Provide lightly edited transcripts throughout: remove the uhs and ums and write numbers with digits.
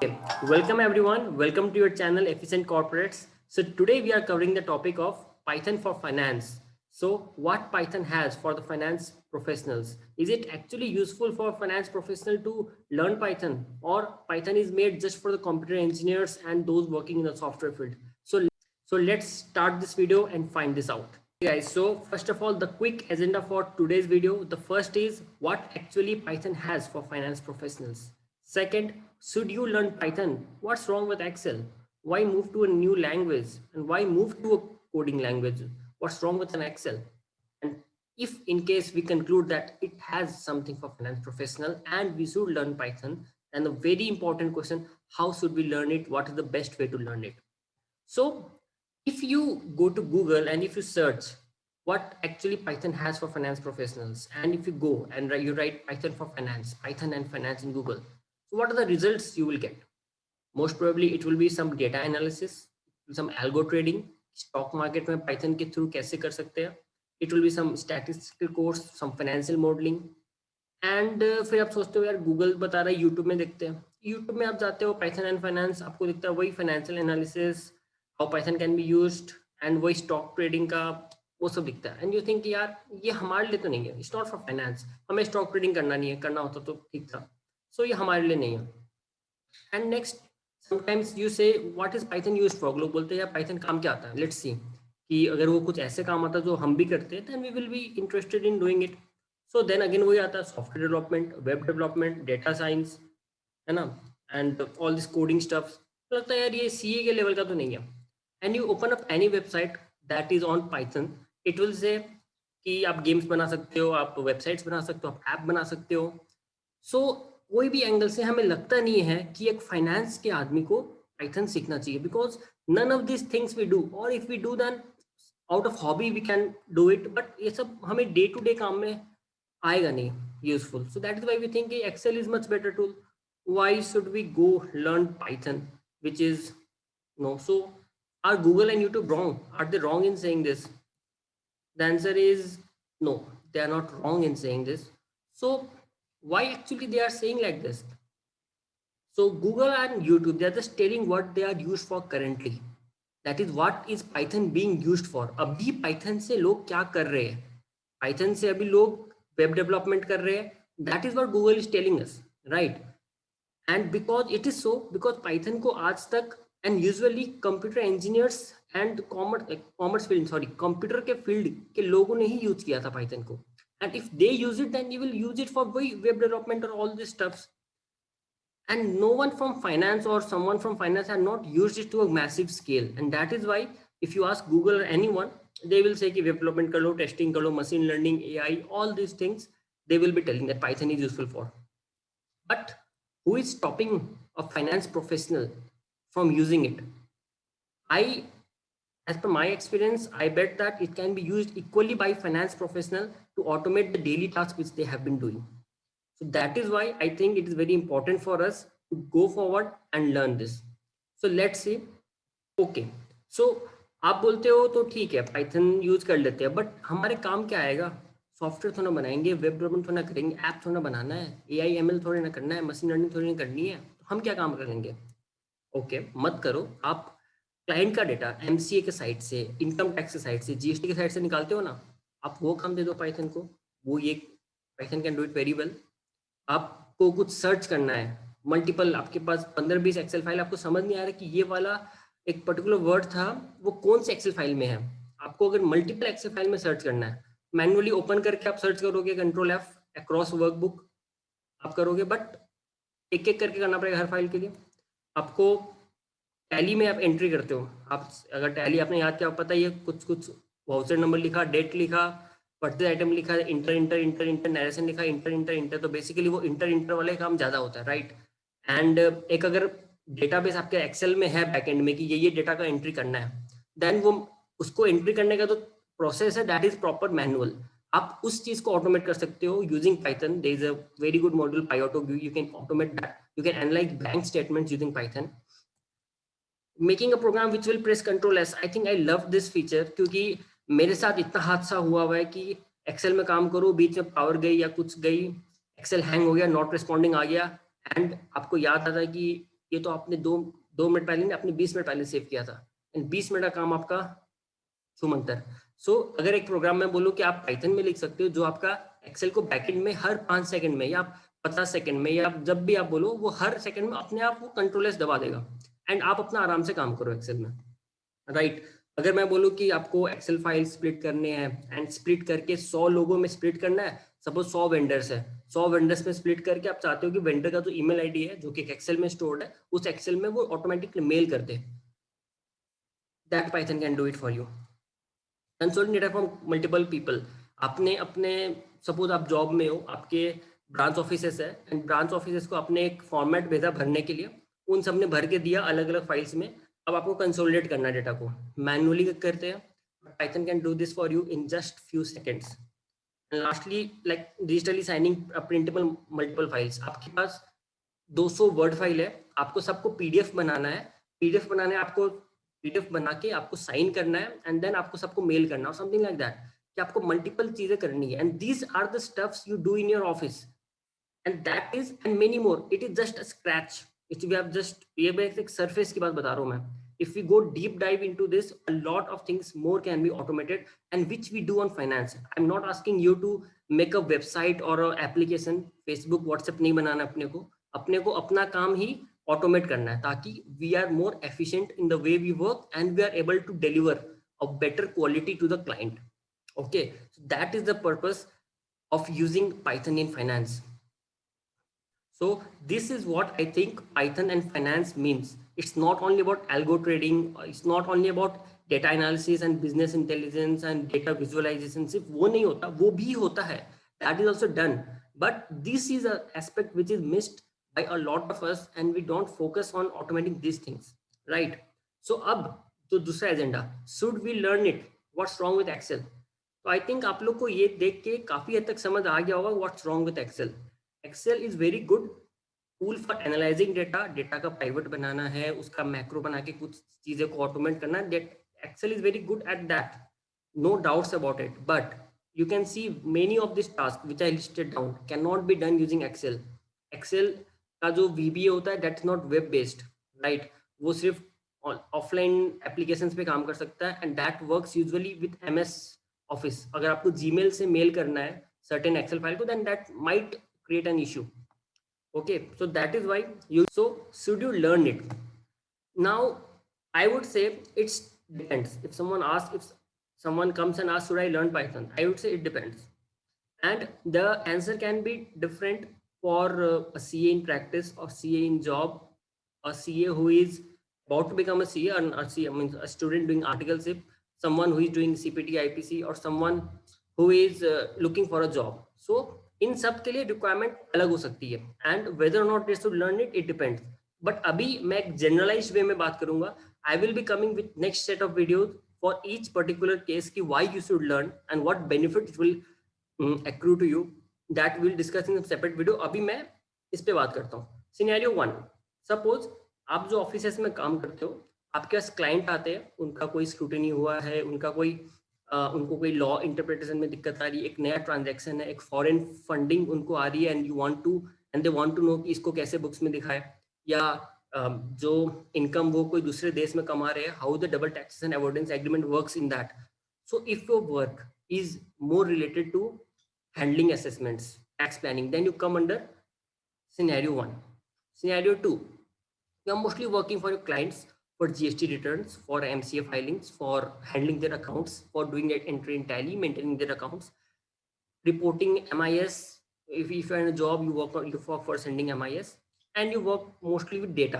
Welcome everyone. Welcome to your channel Efficient Corporates. So today we are covering the topic of Python for finance. So what Python has for the finance professionals? Is it actually useful for finance professional to learn Python, or Python is made just for the computer engineers and those working in the software field? So let's start this video and find this out. Hey guys, so first of all, the quick agenda for today's video. The first is what actually Python has for finance professionals. Second, should you learn Python? What's wrong with Excel? Why move to a new language? And why move to a coding language? What's wrong with an Excel? And if in case we conclude that it has something for finance professional and we should learn Python, then the very important question, how should we learn it? What is the best way to learn it? So if you go to Google and if you search what actually Python has for finance professionals, and if you go and you write Python for finance, Python and finance in Google, so what are the results you will get? Most probably it will be some data analysis, some algo trading, stock market में Python के through कैसे कर सकते हैं. It will be some statistical course, some financial modeling. And फिर आप सोचते हो यार गूगल बता रहा है, यूट्यूब में देखते हैं. यूट्यूब में आप जाते हो पाइथन एंड फाइनेंस, आपको दिखता है वही financial analysis, how Python can be used, and वही स्टॉक ट्रेडिंग का वो सब दिखता है. एंड यू थिंक यार ये हमारे लिए तो नहीं है, इट्स नॉट फॉर फाइनेंस, हमें स्टॉक ट्रेडिंग करना नहीं है, करना होता तो ठीक था. सो ये हमारे लिए नहीं है. एंड नेक्स्ट, समटाइम्स यू से what is Python used for. लोग बोलते हैं यार पाइथन काम क्या आता है, लेट्स सी कि अगर वो कुछ ऐसे काम आता है जो हम भी करते हैं, then we will be interested in doing it. So then again वही आता है software development, web development, data science, है ना, and all this coding stuff. लगता है यार ये सीए के लेवल का तो नहीं है. And you open up any website that is on Python, it will say कि आप गेम्स बना सकते हो, आप वेबसाइट्स बना सकते हो, आप ऐप बना सकते हो. सो कोई भी एंगल से हमें लगता नहीं है कि एक फाइनेंस के आदमी को पाइथन सीखना चाहिए, because none of this things we do, और if we do then out of hobby we can do it, but ये सब हमें डे टू डे काम में आएगा नहीं useful. So that is why we think Excel is much better tool. Why should we go learn Python which is no. So are Google and YouTube wrong? Are they wrong in saying this? The answer is no, they are not wrong in saying this. So why actually they are saying like this? So Google and YouTube, they are just telling what they are used for currently. That is what is Python being used for. अभी Python से लोग क्या कर रहे हैं? Python से अभी लोग web development कर रहे हैं. That is what Google is telling us, right? And because it is so, because Python को आज तक and usually computer engineers and commerce field, sorry, computer के field के लोगों ने ही use किया था Python को. And if they use it, then you will use it for web development or all this stuff. And no one from finance or someone from finance had not used it to a massive scale. And that is why if you ask Google or anyone, they will say कि web development कर लो, testing कर लो, machine learning, AI, all these things, they will be telling that Python is useful for. But who is stopping a finance professional from using it? As per my experience, I bet that it can be used equally by finance professional to automate the daily tasks which they have been doing. So that is why I think it is very important for us to go forward and learn this. So let's see. Okay. So आप बोलते हो तो ठीक है, Python use कर लेते हैं, but हमारे काम क्या आएगा? सॉफ्टवेयर थोड़ा बनाएंगे, वेब डेवलपमेंट थोड़ा करेंगे, ऐप थोड़ा बनाना है, एआई एमएल थोड़ी ना करना है, मशीन लर्निंग थोड़ी ना करनी है, तो हम क्या काम करेंगे? ओके, मत करो. आप क्लाइंट का डेटा एमसीए के साइड से, इनकम टैक्स के साइड से, जीएसटी के साइड से निकालते हो ना, आप वो काम दे दो पाइथन को, वो ये Python can do it very well. आपको कुछ सर्च करना है, मल्टीपल, आपके पास 15-20 एक्सेल फाइल, आपको समझ नहीं आ रहा कि ये वाला एक पर्टिकुलर वर्ड था वो कौन से एक्सेल फाइल में है. आपको अगर मल्टीपल एक्सेल फाइल में सर्च करना है, मैनुअली ओपन करके आप सर्च करोगे, कंट्रोल एफ अक्रॉस वर्कबुक आप करोगे, बट एक एक करके करना पड़ेगा हर फाइल के लिए. आपको टैली में आप एंट्री करते हो, आप अगर टैली आपने याद किया, पता ही है, कुछ कुछ वाउचर नंबर लिखा, डेट लिखा, परचेज आइटम लिखा, inter inter inter inter narration लिखा, इंटर इंटर इंटर, तो बेसिकली वो इंटर इंटर वाले काम ज़्यादा होता है, राइट. एंड एक अगर डेटाबेस आपके एक्सेल में है बैकएंड में कि ये डेटा का एंट्री करना है, देन वो उसको एंट्री करने का जो प्रोसेस है दैट इज प्रॉपर मैनुअल. आप उस चीज़ को ऑटोमेट कर सकते हो using Python. There is a very good module पायोटो, you can automate that, you can analyse bank statements using Python. Making a program which will press control S, I think I love this feature, क्योंकि मेरे साथ इतना हादसा हुआ है कि Excel में काम करो, बीच में पावर गई या कुछ गई, एक्सेल हैंग हो गया, नॉट रिस्पॉन्डिंग आ गया, एंड आपको याद आता है कि ये तो आपने दो मिनट पहले नहीं, आपने 20 मिनट पहले सेव किया था, एंड 20 मिनट का काम आपका छूमंतर। सो अगर एक प्रोग्राम में बोलूँ कि आप पाइथन में लिख सकते हो जो आपका एक्सेल को बैकएंड में हर 5 सेकंड में या 50 सेकंड में या जब भी आप बोलो वो हर सेकंड में अपने आप वो कंट्रोल एस दबा देगा एंड आप अपना आराम से काम करो एक्सेल में, राइट। अगर मैं बोलूँ कि आपको एक्सेल फाइल स्प्लिट करने हैं एंड स्प्लिट करके 100 लोगों में स्प्लिट करना है, सपोज 100 वेंडर्स है, 100 वेंडर्स में स्प्लिट करके आप चाहते हो कि वेंडर का जो ईमेल आईडी है जो कि एक्सेल में स्टोर्ड है उस एक्सेल में वो ऑटोमेटिकली मेल कर दे, that Python can do it for you. Consolidate data from multiple people, आपने अपने सपोज आप जॉब में हो, आपके ब्रांच ऑफिसेस है एंड ब्रांच ऑफिसेस को आपने एक फॉर्मेट भेजा भरने के लिए, उन सब ने भर के दिया अलग अलग फाइल्स में। अब आपको कंसोलिडेट करना है डेटा को, मैनुअली करते हैं, Python can do this for you in just few seconds. Lastly like digitally signing printable multiple files, आपके पास 200 वर्ड फाइल है, आपको सबको पीडीएफ बनाना है, पीडीएफ बनाने आपको पीडीएफ बना के आपको साइन करना है एंड देन आपको सबको मेल करना है, समथिंग लाइक दैट, कि आपको मल्टीपल चीजें करनी है and these are the stuffs you do in your office and that is and many more, it is just a scratch, it we have just, ये मैं एक सरफेस की बात बता रहा हूँ मैं। If we go deep dive into this, a lot of things more can be automated and which we do on finance. I'm not asking you to make a website or a application, Facebook, WhatsApp नहीं बनाना अपने को अपना काम ही automate करना है ताकि we are more efficient in the way we work and we are able to deliver a better quality to the client. Okay, so that is the purpose of using Python in finance. So this is what I think Python and finance means. It's not only about algo trading. It's not only about data analysis and business intelligence and data visualization. सिर्फ वो नहीं होता, वो भी होता है. That is also done. But this is an aspect which is missed by a lot of us, and we don't focus on automating these things, right? So अब तो दूसरा agenda, should we learn it? What's wrong with Excel? तो I think आप लोग को ये देख के काफी हद तक समझ आ गया होगा what's wrong with Excel. Excel is very good tool for analysing data, data का पाइवट बनाना है, उसका मैक्रो बना के कुछ चीजें को ऑटोमेट करना है, Excel is very good at that, no doubts about it. But you can see many of these tasks which I listed down cannot be done using Excel. Excel का जो VBA होता है that's not web based, right? वो सिर्फ offline applications पे काम कर सकता है and that works usually with MS Office. अगर आपको Gmail से मेल करना है certain Excel फाइल को then that might create an issue. Okay, so that is why so should you learn it? Now I would say it depends. If someone comes and asks, should I learn Python? I would say it depends. And the answer can be different for a CA in practice or CA in job, a CA who is about to become a CA, or a CA means a student doing articleship, someone who is doing CPT, IPC, or someone who is looking for a job. So इन सब के लिए requirement अलग हो सकती है and weather और not they should learn it, it depends. But अभी मैं एक जनरलाइज्ड वे में बात करूंगा. I will be coming with next set of videos for each particular case ki why you should learn and what benefit it will accrue to you, that we'll discuss in a separate video. अभी मैं इस पे बात करता हूँ. Scenario 1, suppose आप जो offices में काम करते हो, आपके पास क्लाइंट आते हैं, उनका कोई स्क्रूटिनी हुआ है, उनको कोई लॉ इंटरप्रिटेशन में दिक्कत आ रही है, एक नया ट्रांजैक्शन है, एक फॉरेन फंडिंग उनको आ रही है and they want to know कि इसको कैसे बुक्स में दिखाए, या जो इनकम वो कोई दूसरे देश में कमा रहे हैं, how the double taxation avoidance agreement works in that. So if your work is more related to handling assessments, tax planning, then you come under scenario 1. Scenario 2, you are mostly working for your clients for GST returns, for MCA filings, for handling their accounts, for doing that entry in Tally, maintaining their accounts, reporting MIS. If you are in a job, you work for sending MIS, and you work mostly with data.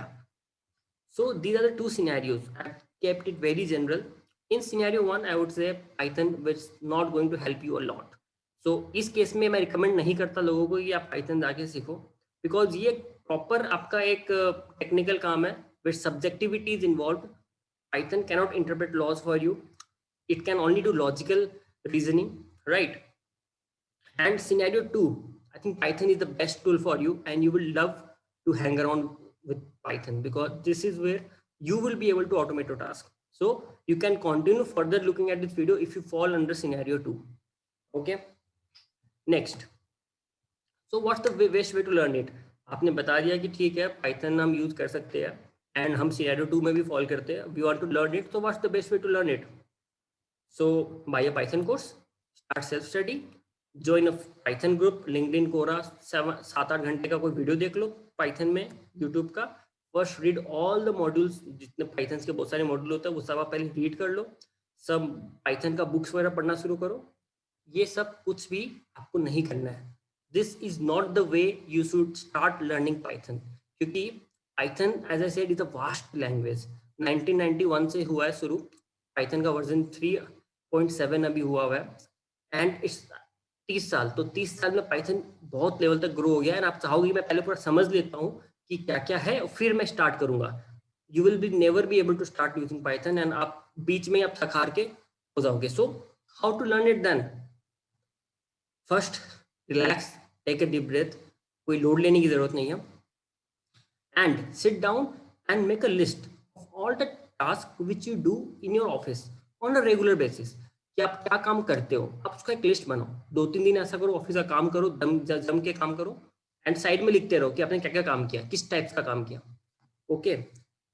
So these are the two scenarios. I kept it very general. In scenario 1, I would say Python is not going to help you a lot. So इस case में मैं recommend नहीं करता लोगों को कि आप Python जाके सीखो, बिकॉज ये प्रॉपर आपका एक टेक्निकल काम है with subjectivity is involve. Python cannot interpret laws for you. It can only do logical reasoning, right? And scenario 2, I think Python is the best tool for you, and you will love to hang around with Python because this is where you will be able to automate your task. So you can continue further looking at this video if you fall under scenario 2. Okay, next. So what's the best way to learn it? आपने बता दिया कि ठीक है Python हम use कर सकते हैं एंड हम सिनेरियो 2 में भी फॉलो करते हैं, we want to learn it, तो what's the best way to learn it? So buy a Python course, start self study, join a Python group, LinkedIn, Quora, 7-8 घंटे का कोई वीडियो देख लो पाइथन में यूट्यूब का। First read all the modules, जितने Python के बहुत सारे मॉड्यूल होते हैं वो सब आप पहले रीड कर लो, सब पाइथन का बुक्स वगैरह पढ़ना शुरू करो। ये सब कुछ भी आपको नहीं करना है। This is not the way you should start learning Python, क्योंकि Python as I said is a vast language. 1991 से हुआ है शुरू, पाइथन का वर्जन 3.7 अभी हुआ है एंड इट्स 30 साल। तो 30 साल में पाइथन बहुत लेवल तक ग्रो हो गया है। आप चाहोगे मैं पहले पूरा समझ लेता हूँ कि क्या क्या है और फिर मैं स्टार्ट करूंगा, you will be never be able to start using Python and आप बीच में आप थक हार के हो जाओगे। So how to learn it then? First relax, take a deep breath, कोई लोड लेने की जरूरत नहीं है, and sit down and make a list of all the task which you do in your office on a regular basis. कि आप क्या काम करते हो, आप उसका एक लिस्ट बनाओ। 2-3 दिन ऐसा करो, ऑफिस का काम करो, जम के काम करो एंड साइड में लिखते रहो कि आपने क्या क्या काम किया, किस टाइप्स का काम किया। ओके,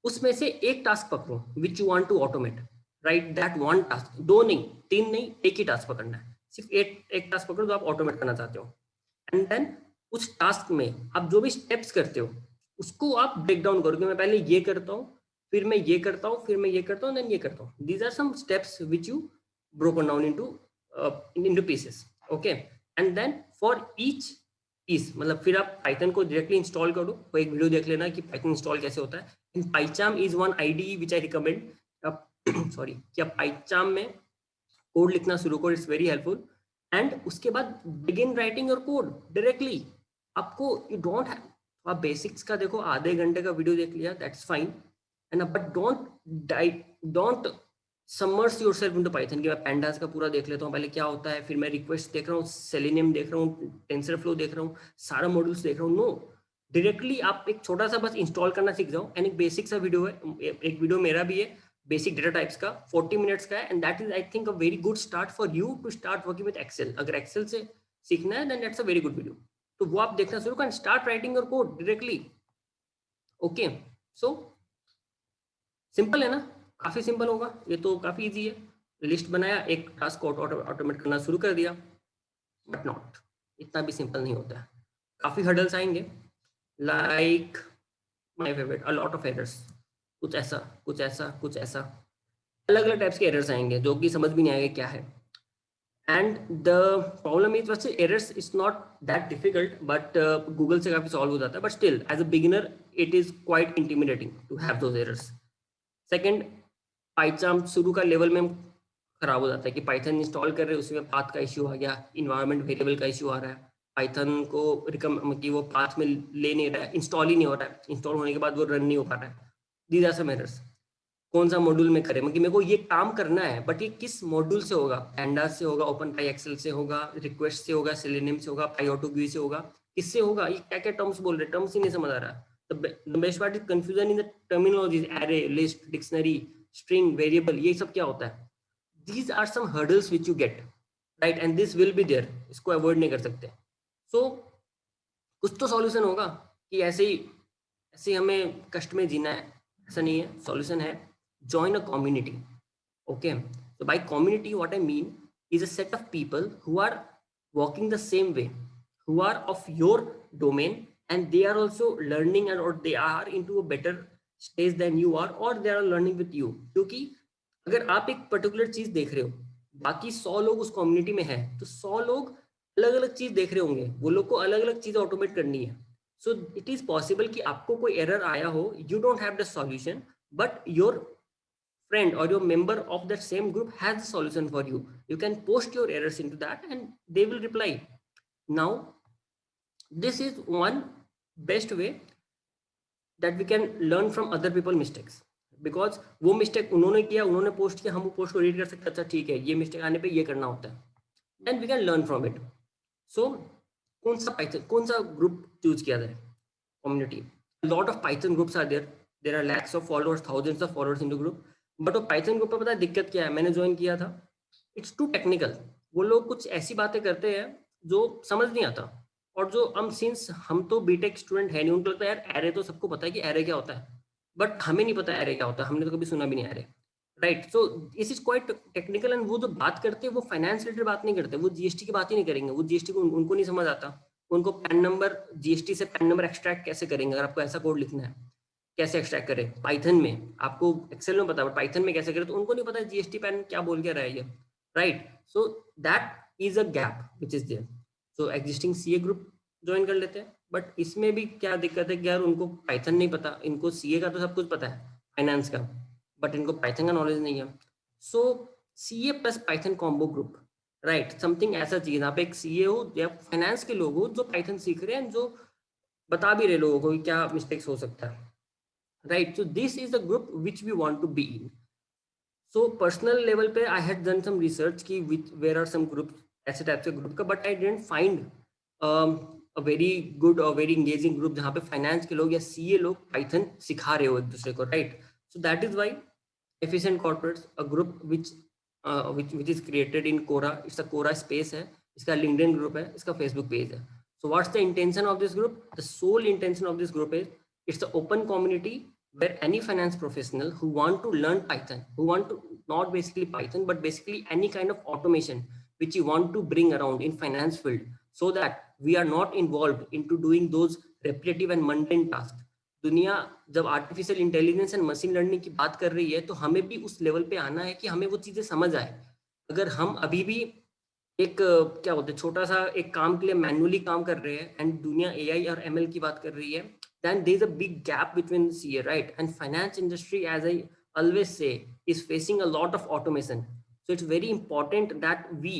उसमें से एक टास्क पकड़ो which you want to automate, right that one task. दो नहीं, तीन नहीं, एक ही टास्क पकड़ना है। सिर्फ एक टास्क पकड़ो जो आप ऑटोमेट करना चाहते हो एंड देन उस टास्क में आप जो भी स्टेप्स करते हो उसको आप ब्रेक डाउन करो कि मैं पहले ये करता हूँ, फिर मैं ये करता हूँ, फिर मैं ये करता हूँ, देन ये करता हूँ। These are some steps which you broken down into pieces. Okay, and then for each piece, मतलब फिर आप पाइथन को डायरेक्टली इंस्टॉल करो। कोई एक वीडियो देख लेना कि पाइथन इंस्टॉल कैसे होता है। In PyCharm is one IDE which I recommend. आप सॉरी, कि आप पाइचाम में कोड लिखना शुरू करो, इट्स वेरी हेल्पफुल। एंड उसके बाद begin writing your code directly. आपको यू डोंट, आप बेसिक्स का देखो, आधे घंटे का वीडियो देख लिया, that's fine and but don't summers yourself into Python कि मैं पैंडास का पूरा देख लेता हूँ पहले क्या होता है, फिर मैं रिक्वेस्ट देख रहा हूँ, सेलेनियम देख रहा हूँ, टेंसरफ्लो देख रहा हूँ, सारा मॉड्यूल्स देख रहा हूँ। नो, डायरेक्टली आप एक छोटा सा बस इंस्टॉल करना सीख जाओ। एंड एक बेसिक सा वीडियो है, एक वीडियो मेरा भी है बेसिक डेटा टाइप्स का, 40 मिनट्स का है and that is I think a very good start for you to start working with Excel. अगर एक्सेल से सीखना है then that's a very good video, तो वो आप देखना शुरू करें, start writing your code directly. Okay, so simple है ना, काफी सिंपल होगा ये तो, काफी इजी है। लिस्ट बनाया, एक टास्क को ऑटोमेट करना शुरू कर दिया, बट नॉट, इतना भी सिंपल नहीं होता है, काफी हर्डल्स आएंगे। Like my favourite, a lot of errors, कुछ ऐसा कुछ ऐसा कुछ ऐसा, अलग अलग टाइप्स के एरर्स आएंगे जो कि समझ भी नहीं आएगा क्या है। एंड द प्रॉब्लम इज, वैसे errors is not that difficult but Google से काफी सॉल्व हो जाता है, but still as a beginner it is quite intimidating to have those errors. Second, Python शुरू का लेवल में खराब हो जाता है कि पाइथन इंस्टॉल कर रहे हैं उसमें पाथ का इश्यू आ गया, इन्वायरमेंट वेरिएबल का इश्यू आ रहा है, पाइथन को कि वो पाथ में ले नहीं रहा है, इंस्टॉल ही नहीं हो रहा है, इंस्टॉल होने के बाद वो रन नहीं हो पा रहा है। These are some errors. कौन सा मॉड्यूल में करें, मतलब मेरे को ये काम करना है बट ये किस मॉड्यूल से होगा, पैंडास से होगा, ओपन पाई एक्सेल से होगा, रिक्वेस्ट से होगा, सेलेनियम से होगा, पाईऑटो से होगा, किससे होगा, ये क्या क्या टर्म्स बोल रहे, टर्म्स ही नहीं समझ आ रहा। The best part is confusion in the terminologies, array, list, dictionary, string, variable, ये सब क्या होता है। These are some hurdles which you get, right, and this will be there, इसको अवॉइड नहीं कर सकते। सो कुछ तो सॉल्यूशन होगा कि ऐसे ही हमें कष्ट में जीना है, ऐसा नहीं है। सॉल्यूशन है, join a community. Okay, so by community what I mean is a set of people who are walking the same way, who are of your domain and they are also learning and or they are into a better stage than you are or they are learning with you। क्योंकि अगर आप एक particular चीज देख रहे हो, बाकी 100 लोग उस कम्युनिटी में है, तो 100 लोग अलग अलग चीज देख रहे होंगे, वो लोग को अलग अलग चीज ऑटोमेट करनी है। सो इट इज पॉसिबल कि आपको कोई एरर आया हो, you don't have the solution but your friend or your member of that same group has the solution for you. You can post your errors into that and they will reply. Now this is one best way that we can learn from other people mistakes, because वो mistake उन्होंने किया, उन्होंने post किया, हम वो post को read कर सकते हैं, अच्छा ठीक है ये मिस्टेक आने पे ये करना होता है, then we can learn from it. So कौन सा ग्रुप चूज किया जाए, community. Lot of Python groups are there, there are lakhs of followers, thousands of followers in the group, but वो पाइथन ग्रुप में पता है दिक्कत क्या है, मैंने ज्वाइन किया था, इट्स टू टेक्निकल। वो लोग कुछ ऐसी बातें करते हैं जो समझ नहीं आता, और जो हम सिंस हम तो बीटेक स्टूडेंट है नहीं, उनको लगता है यार एरे तो सबको पता है कि एरे क्या होता है, बट हमें नहीं पता एरे क्या होता है, हमने तो कभी सुना भी नहीं array, right. So this is quite technical, and वो जो बात करते हैं वो फाइनेंस रिलेटेड बात नहीं करते, वो जीएसटी की बात ही नहीं करेंगे, वो जीएसटी को उनको नहीं समझ आता, उनको पैन नंबर, जीएसटी से पैन नंबर एक्सट्रैक्ट कैसे करेंगे, अगर आपको ऐसा कोड लिखना है कैसे एक्सट्रैक्ट करें पाइथन में, आपको एक्सेल में पता है पाइथन में कैसे करें, तो उनको नहीं पता जीएसटी पैन क्या बोल के रहा है ये, right. So that is a gap which is there. So existing CA group join कर लेते हैं, बट इसमें भी क्या दिक्कत है कि यार उनको पाइथन नहीं पता, इनको सीए का तो सब कुछ पता है फाइनेंस का, बट इनको पाइथन का नॉलेज नहीं है। So CA plus Python combo group, right, something ऐसा चाहिए जहाँ पे एक सीए हो या फाइनेंस के लोग हो जो पाइथन सीख रहे हैं, जो बता भी रहे लोगों को कि क्या मिस्टेक्स हो सकता है, right. So this is the group which we want to be in. So personal level पे I had done some research की वेयर आर सम ग्रुप, ऐसे टाइप से ग्रुप का, but I didn't find a very good और very engaging group जहाँ पे finance के लोग या सीए लोग पाइथन सिखा रहे हो एक दूसरे को, right. So that is why efficient corporates a group which is created in Quora. It's a Quora space है, इसका LinkedIn ग्रुप है, इसका Facebook पेज है. So what's the intention of this group? The sole intention of this group is it's the open community where any finance professional who want to learn Python, who want to not basically Python, but basically any kind of automation which you want to bring around in finance field, so that we are not involved into doing those repetitive and mundane tasks. दुनिया जब artificial intelligence and machine learning की बात कर रही है, तो हमें भी उस लेवल पे आना है कि हमें वो चीजें समझ आए। अगर हम अभी भी एक क्या बोलते हैं छोटा सा एक काम के लिए मैन्युअली काम कर रहे हैं एंड दुनिया एआई और एमएल की बात कर रही है, then there is a big gap between CA, right? And finance industry, as I always say, is facing a lot of automation. So it's very important that we,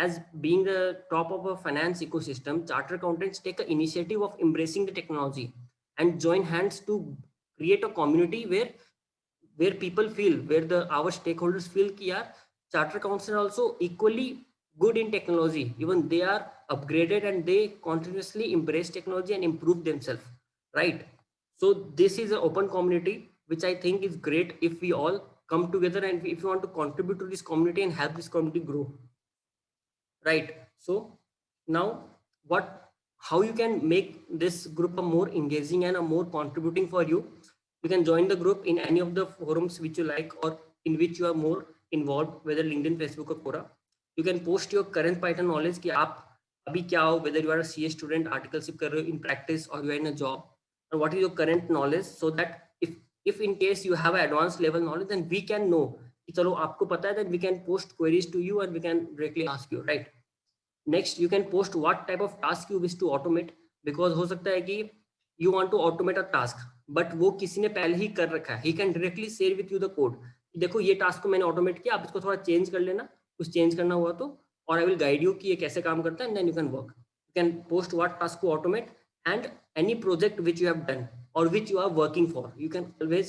as being the top of a finance ecosystem, chartered accountants take an initiative of embracing the technology and join hands to create a community where people feel, where the our stakeholders feel कि यार chartered accountants are also equally good in technology, even they are upgraded and they continuously embrace technology and improve themselves, right? So this is an open community which I think is great if we all come together and if you want to contribute to this community and help this community grow, right? So now what, how you can make this group a more engaging and a more contributing for you? You can join the group in any of the forums which you like or in which you are more involved, whether LinkedIn, Facebook or Quora. You can post your current Python knowledge कि आप अभी क्या हो, whether you are a CA student, articleship कर रहे हो in practice or you are in a job, and what is your current knowledge, so that if in case you have an advanced level knowledge, then we can know कि चलो आपको पता है, then we can post queries to you and we can directly ask you, right? Next, you can post what type of task you wish to automate, because हो सकता है कि you want to automate a task, but वो किसी ने पहले ही कर रखा है, he can directly share with you the code, देखो ये टास्क को मैंने ऑटोमेट किया, आप इसको थोड़ा चेंज कर लेना, कुछ चेंज करना हुआ तो, और आई विल गाइड यू कि ये कैसे काम करता है, and then you can work, you can post what task to automate and any project which you have done or which you are working for, you can always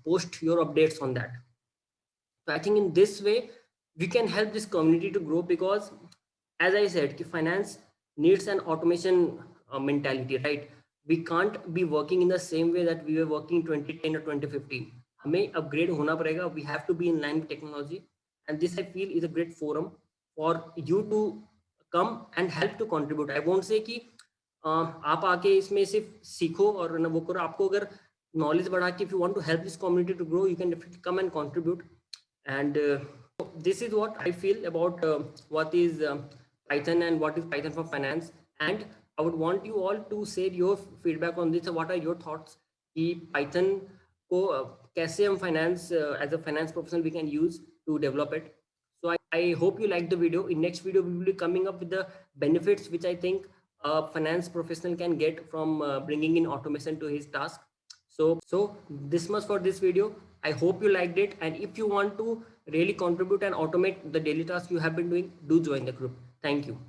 post your updates on that. So I think in this way we can help this community to grow, because as I said कि finance needs an automation mentality, right? We can't be working in the same way that we were working 2010 or 2015. हमें upgrade होना पड़ेगा, we have to be in line with technology, and this I feel is a great forum for you to come and help to contribute. I won't say कि आप आके इसमें सिर्फ सीखो और ना वो करो, आपको अगर नॉलेज बढ़ा के if you want to help this community to grow, you can definitely come and contribute. And this is what I feel about what is Python and what is Python for finance. And I would want you all to share your feedback on this. What are your thoughts कि Python को कैसे हम finance as a finance professional we can use to develop it. So I hope you like the video. In next video we will be coming up with the benefits which I think a finance professional can get from bringing in automation to his task. So this much for this video. I hope you liked it, and if you want to really contribute and automate the daily tasks you have been doing, do join the group. Thank you.